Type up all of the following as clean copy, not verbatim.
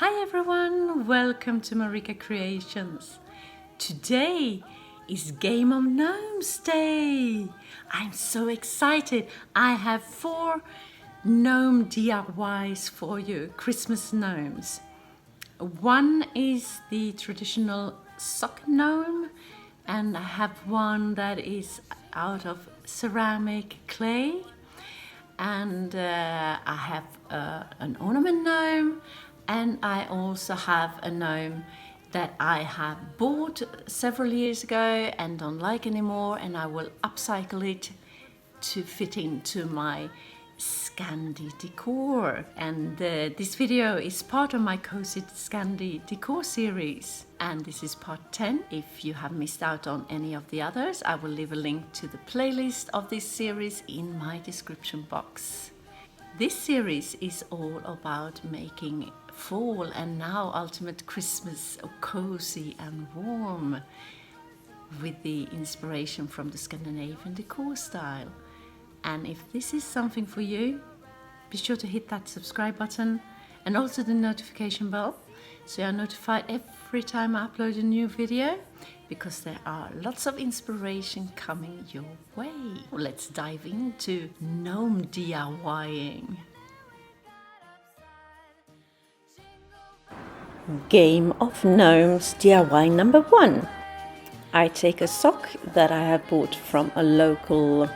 Hi everyone, welcome to MarikaCreations. Today is Game of Gnomes Day. I'm so excited. I have 4 gnome DIYs for you, Christmas gnomes. One is the traditional sock gnome, and I have one that is out of ceramic clay. And I have an ornament gnome, and I also have a gnome that I have bought several years ago and don't like anymore, and I will upcycle it to fit into my Scandi decor. And this video is part of my COZY Scandi decor series, and this is part 10. If you have missed out on any of the others, I will leave a link to the playlist of this series in my description box. This series is all about making fall and now ultimate Christmas cozy and warm with the inspiration from the Scandinavian decor style. And if this is something for you, be sure to hit that subscribe button and also the notification bell so you're notified every time I upload a new video, because there are lots of inspiration coming your way. Let's dive into gnome DIYing. Game of Gnomes DIY number 1. I take a sock that I have bought from a local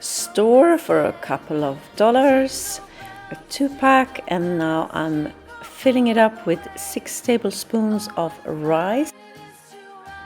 store for a couple of dollars, a 2-pack, and now I'm filling it up with 6 tablespoons of rice.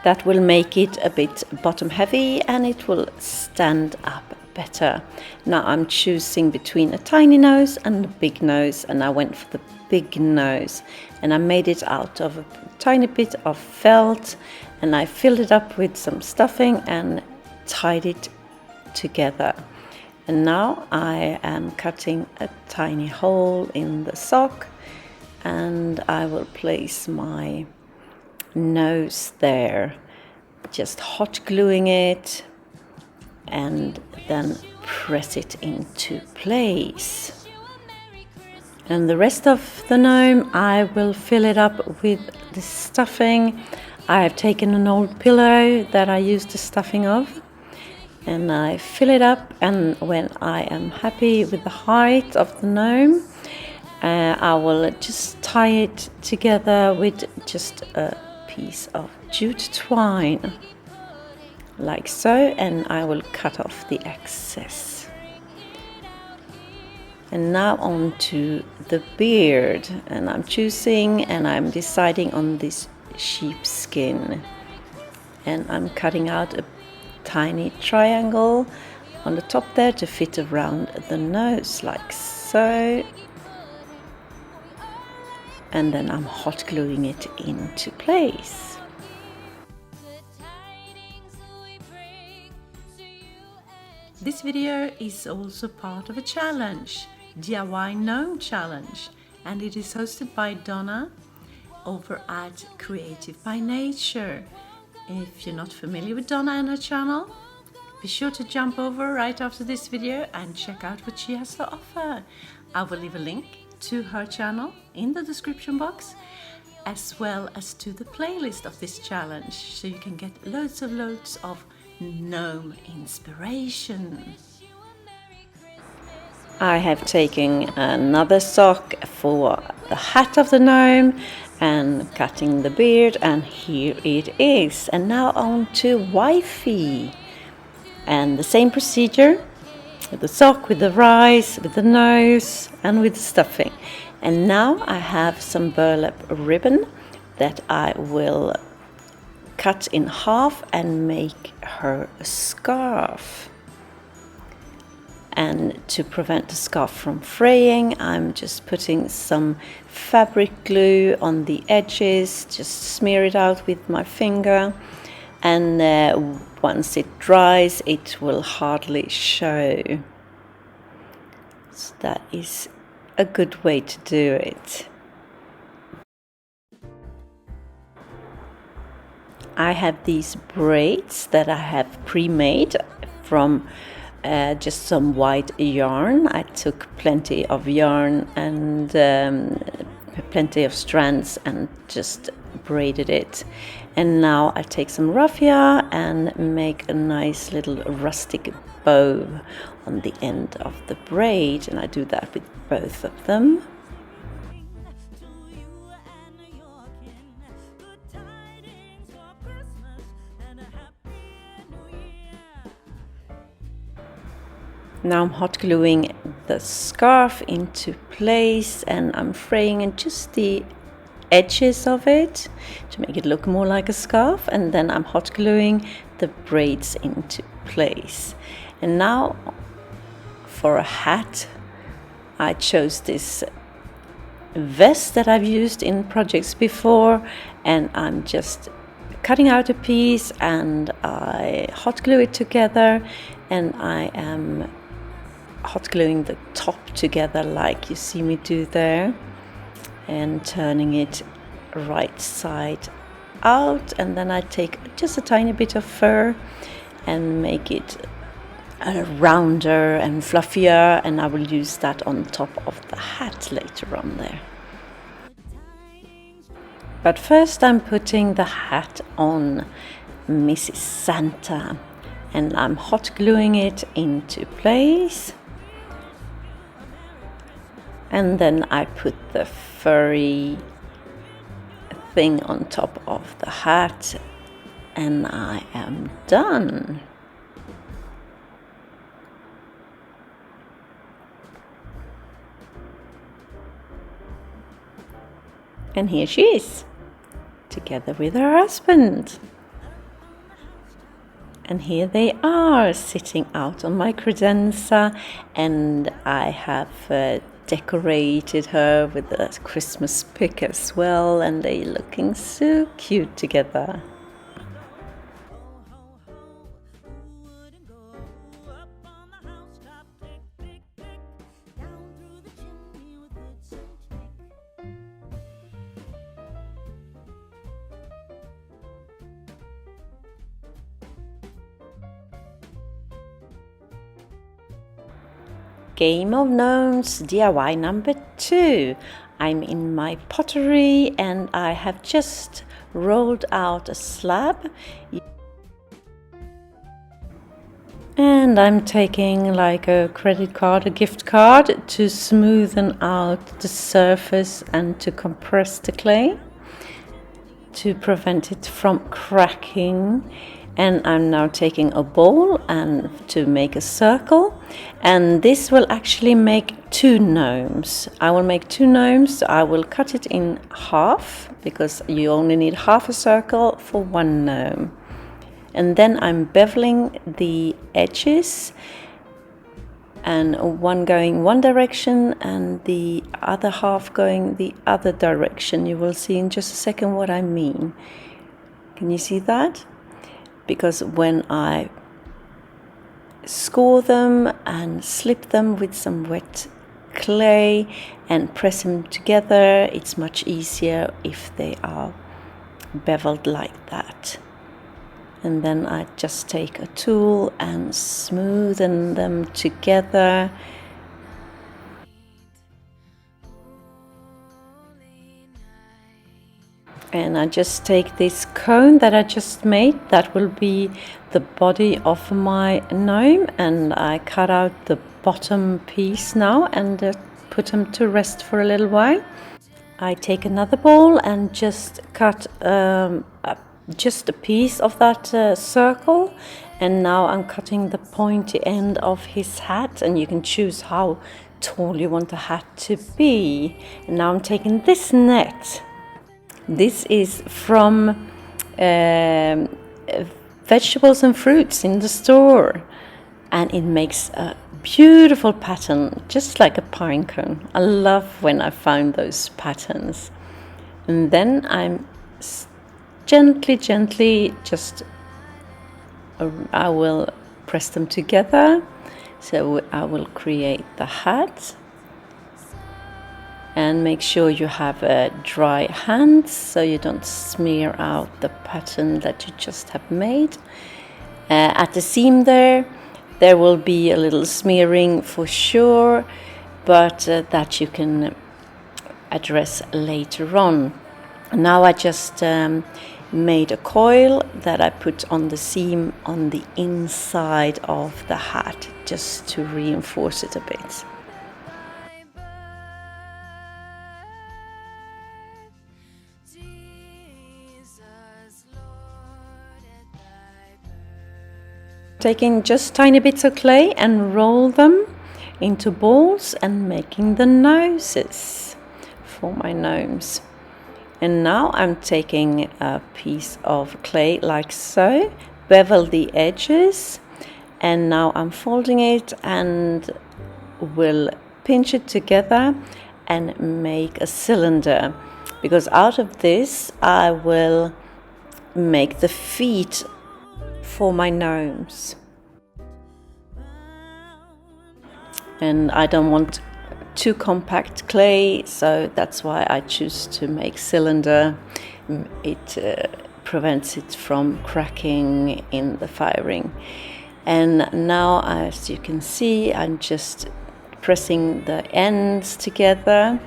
That will make it a bit bottom heavy and it will stand up better. Now I'm choosing between a tiny nose and a big nose, and I went for the big nose, and I made it out of a tiny bit of felt, and I filled it up with some stuffing and tied it together. And now I am cutting a tiny hole in the sock, and I will place my nose there, just hot gluing it and then press it into place. And the rest of the gnome I will fill it up with the stuffing. I have taken an old pillow that I used the stuffing of, and I fill it up, and when I am happy with the height of the gnome, I will just tie it together with just a piece of jute twine, like so, and I will cut off the excess. And now on to the beard, and I'm choosing and I'm deciding on this sheepskin, and I'm cutting out a tiny triangle on the top there to fit around the nose, like so, and then I'm hot gluing it into place. This video is also part of a challenge, DIY Gnome Challenge, and it is hosted by Donna over at Creative by Nature. If you're not familiar with Donna and her channel, be sure to jump over right after this video and check out what she has to offer. I will leave a link to her channel in the description box, as well as to the playlist of this challenge, so you can get loads of gnome inspiration. I have taken another sock for the hat of the gnome and cutting the beard, and here it is. And now on to wifey, and the same procedure with the sock, with the rice, with the nose, and with the stuffing. And now I have some burlap ribbon that I will cut in half and make her a scarf. And to prevent the scarf from fraying, I'm just putting some fabric glue on the edges, just smear it out with my finger, and once it dries it will hardly show. So that is a good way to do it. I have these braids that I have pre-made from just some white yarn. I took plenty of yarn and plenty of strands and just braided it. And now I take some raffia and make a nice little rustic bow on the end of the braid, and I do that with both of them. Now I'm hot gluing the scarf into place, and I'm fraying in just the edges of it to make it look more like a scarf, and then I'm hot gluing the braids into place. And now for a hat, I chose this vest that I've used in projects before, and I'm just cutting out a piece and I hot glue it together, and I am hot gluing the top together like you see me do there, and turning it right side out, and then I take just a tiny bit of fur and make it rounder and fluffier, and I will use that on top of the hat later on there. But first I'm putting the hat on Mrs. Santa, and I'm hot gluing it into place. And then I put the furry thing on top of the hat, and I am done. And here she is, together with her husband. And here they are, sitting out on my credenza, and I have decorated her with a Christmas pick as well, and they're looking so cute together. Game of Gnomes DIY number 2. I'm in my pottery and I have just rolled out a slab. And I'm taking like a credit card, a gift card, to smoothen out the surface and to compress the clay to prevent it from cracking. And I'm now taking a bowl and to make a circle, and this will actually make 2 gnomes. I will make 2 gnomes. I will cut it in half because you only need half a circle for 1 gnome. And then I'm beveling the edges, and one going one direction and the other half going the other direction. You will see in just a second what I mean. Can you see that? Because when I score them and slip them with some wet clay and press them together, it's much easier if they are beveled like that. And then I just take a tool and smoothen them together. And I just take this cone that I just made, that will be the body of my gnome, and I cut out the bottom piece now and put them to rest for a little while. I take another bowl and just cut just a piece of that circle, and now I'm cutting the pointy end of his hat, and you can choose how tall you want the hat to be. And now I'm taking this net. This is from vegetables and fruits in the store, and it makes a beautiful pattern, just like a pine cone. I love when I find those patterns. And then I'm gently just I will press them together, so I will create the hat. And make sure you have dry hands so you don't smear out the pattern that you just have made. At the seam there will be a little smearing for sure, but that you can address later on. Now I just made a coil that I put on the seam on the inside of the hat just to reinforce it a bit. Taking just tiny bits of clay and roll them into balls and making the noses for my gnomes. And now I'm taking a piece of clay like so, bevel the edges, and now I'm folding it and will pinch it together and make a cylinder, because out of this I will make the feet for my gnomes. And I don't want too compact clay, so that's why I choose to make cylinder. It prevents it from cracking in the firing. And now, as you can see, I'm just pressing the ends together,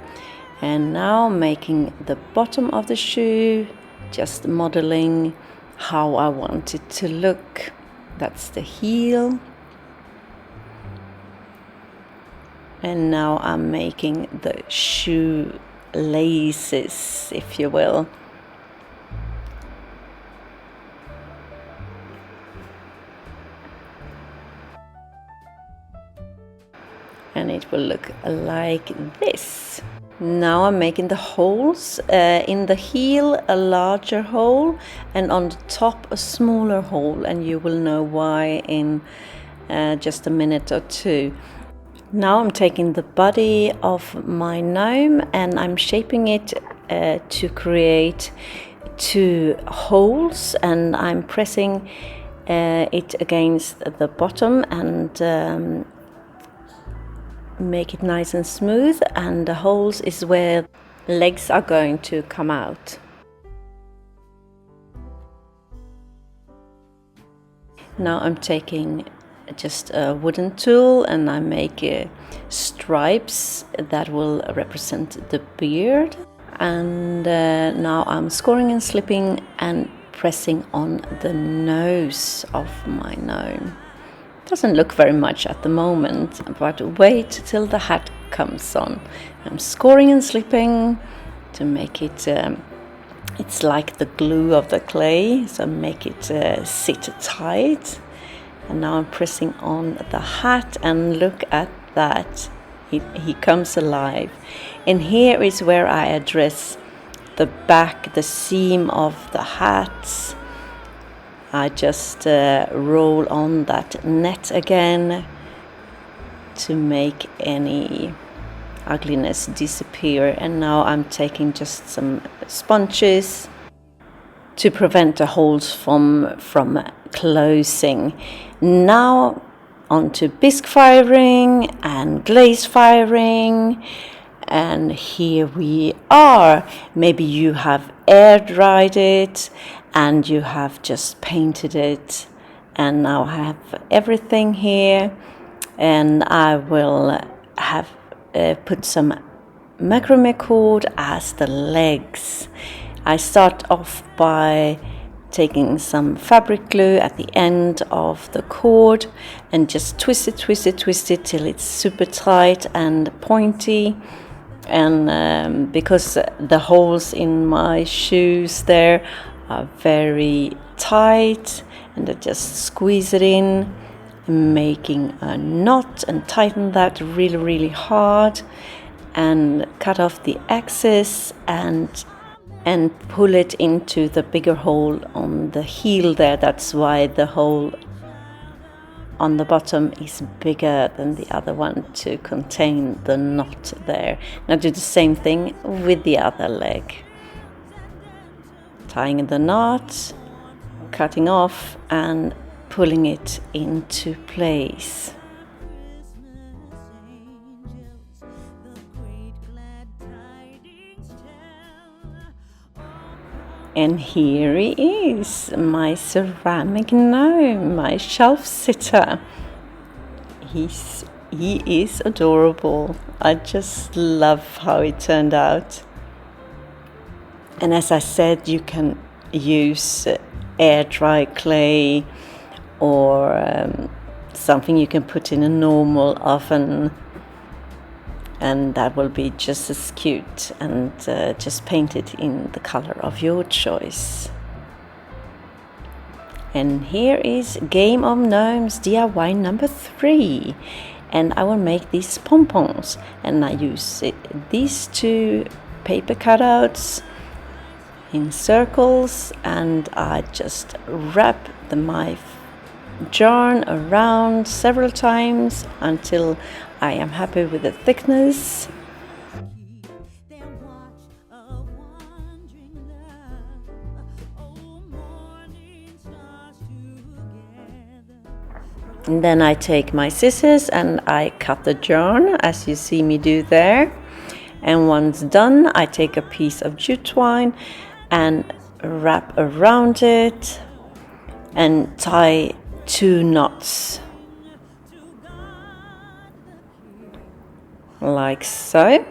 and now making the bottom of the shoe, just modeling how I want it to look. That's the heel. And now I'm making the shoe laces, if you will. And it will look like this. Now I'm making the holes, in the heel a larger hole and on the top a smaller hole, and you will know why in just a minute or two. Now I'm taking the body of my gnome and I'm shaping it to create 2 holes, and I'm pressing it against the bottom and make it nice and smooth, and the holes is where legs are going to come out. Now I'm taking just a wooden tool and I make stripes that will represent the beard, and now I'm scoring and slipping and pressing on the nose of my gnome. Doesn't look very much at the moment, but wait till the hat comes on. I'm scoring and slipping to make it it's like the glue of the clay, so make it sit tight. And now I'm pressing on the hat, and look at that, he comes alive. And here is where I address the back, the seam of the hat. I just roll on that net again to make any ugliness disappear. And now I'm taking just some sponges to prevent the holes from closing. Now onto bisque firing and glaze firing, and here we are. Maybe you have air dried it and you have just painted it, and now I have everything here, and I will have put some macrame cord as the legs. I start off by taking some fabric glue at the end of the cord and just twist it till it's super tight and pointy. And because the holes in my shoes there are very tight, and I just squeeze it in, making a knot and tighten that really hard, and cut off the excess and pull it into the bigger hole on the heel there. That's why the hole on the bottom is bigger than the other one, to contain the knot there. Now do the same thing with the other leg. Tying the knot, cutting off and pulling it into place. And here he is, my ceramic gnome, my shelf sitter. He's he is adorable. I just love how it turned out. And as I said, you can use air dry clay or something you can put in a normal oven, and that will be just as cute, and just paint it in the color of your choice. And here is Game of Gnomes DIY number 3, and I will make these pompons, and I use these 2 paper cutouts in circles, and I just wrap my yarn around several times until I am happy with the thickness. And then I take my scissors and I cut the yarn as you see me do there. And once done, I take a piece of jute twine and wrap around it and tie 2 knots like so,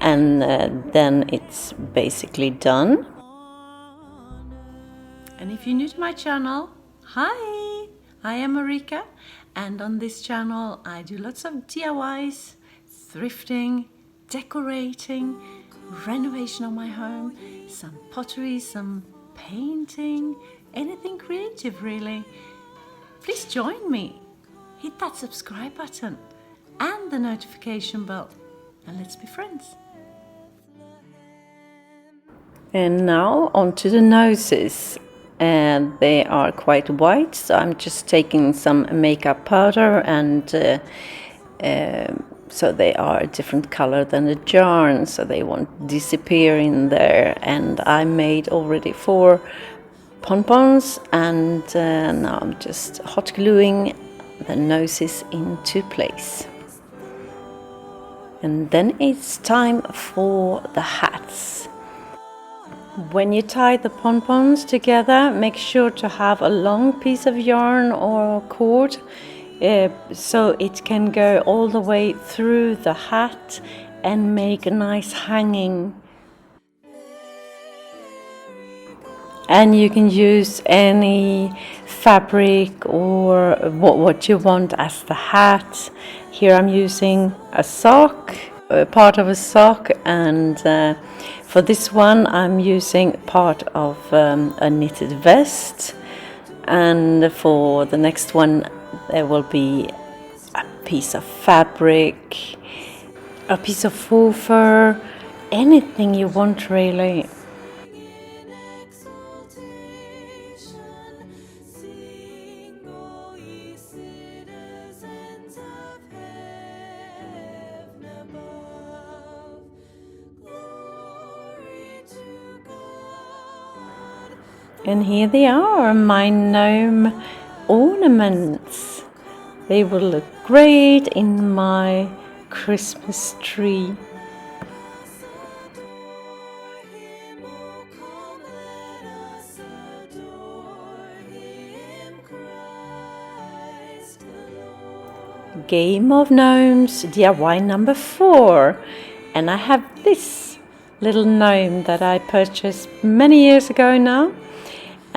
and then it's basically done. And if you're new to my channel, hi, I am Marika, and on this channel I do lots of DIYs, thrifting, decorating, renovation of my home, some pottery, some painting, anything creative really. Please join me. Hit that subscribe button and the notification bell, and let's be friends. And now onto the noses, and they are quite white, so I'm just taking some makeup powder, and so they are a different color than the yarn, so they won't disappear in there. And I made already 4 pompons, and now I'm just hot gluing the noses into place. And then it's time for the hats. When you tie the pompons together, make sure to have a long piece of yarn or cord so it can go all the way through the hat and make a nice hanging. And you can use any fabric or what you want as the hat. Here I'm using a sock, part of a sock, and for this one I'm using part of a knitted vest, and for the next one there will be a piece of fabric, a piece of faux fur, anything you want really. And here they are, my gnome ornaments. They will look great in my Christmas tree. Game of Gnomes DIY number 4, and I have this little gnome that I purchased many years ago now.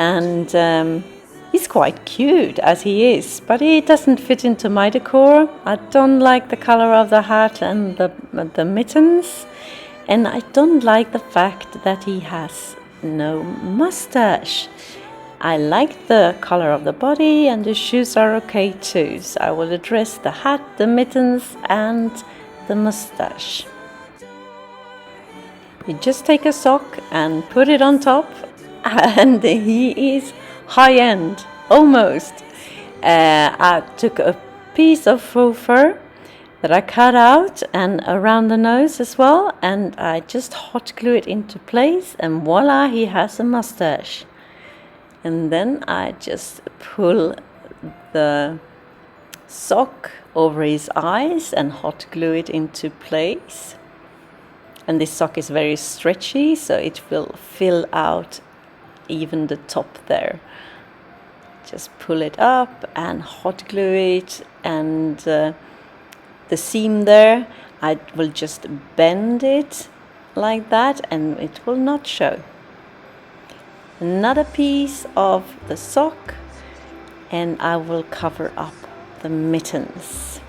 And he's quite cute as he is, but he doesn't fit into my decor. I don't like the color of the hat and the mittens, and I don't like the fact that he has no mustache. I like the color of the body, and the shoes are okay too, so I will address the hat, the mittens and the mustache. You just take a sock and put it on top, and he is high-end, almost. I took a piece of faux fur that I cut out and around the nose as well, and I just hot glue it into place, and voila, he has a mustache. And then I just pull the sock over his eyes and hot glue it into place. And this sock is very stretchy, so it will fill out even the top there. Just pull it up and hot glue it, and the seam there, I will just bend it like that and it will not show. Another piece of the sock, and I will cover up the mittens.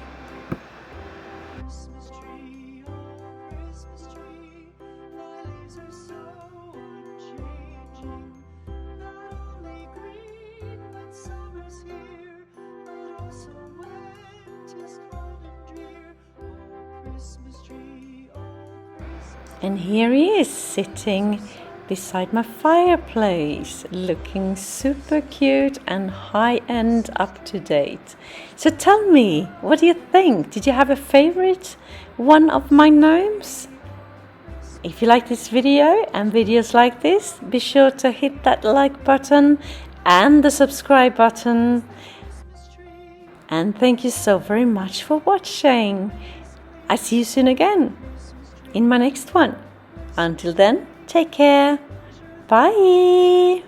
And here he is sitting beside my fireplace, looking super cute and high-end, up-to-date. So tell me, what do you think? Did you have a favorite one of my gnomes? If you like this video and videos like this, be sure to hit that like button and the subscribe button. And thank you so very much for watching. I see you soon again in my next one. Until then, take care. Bye.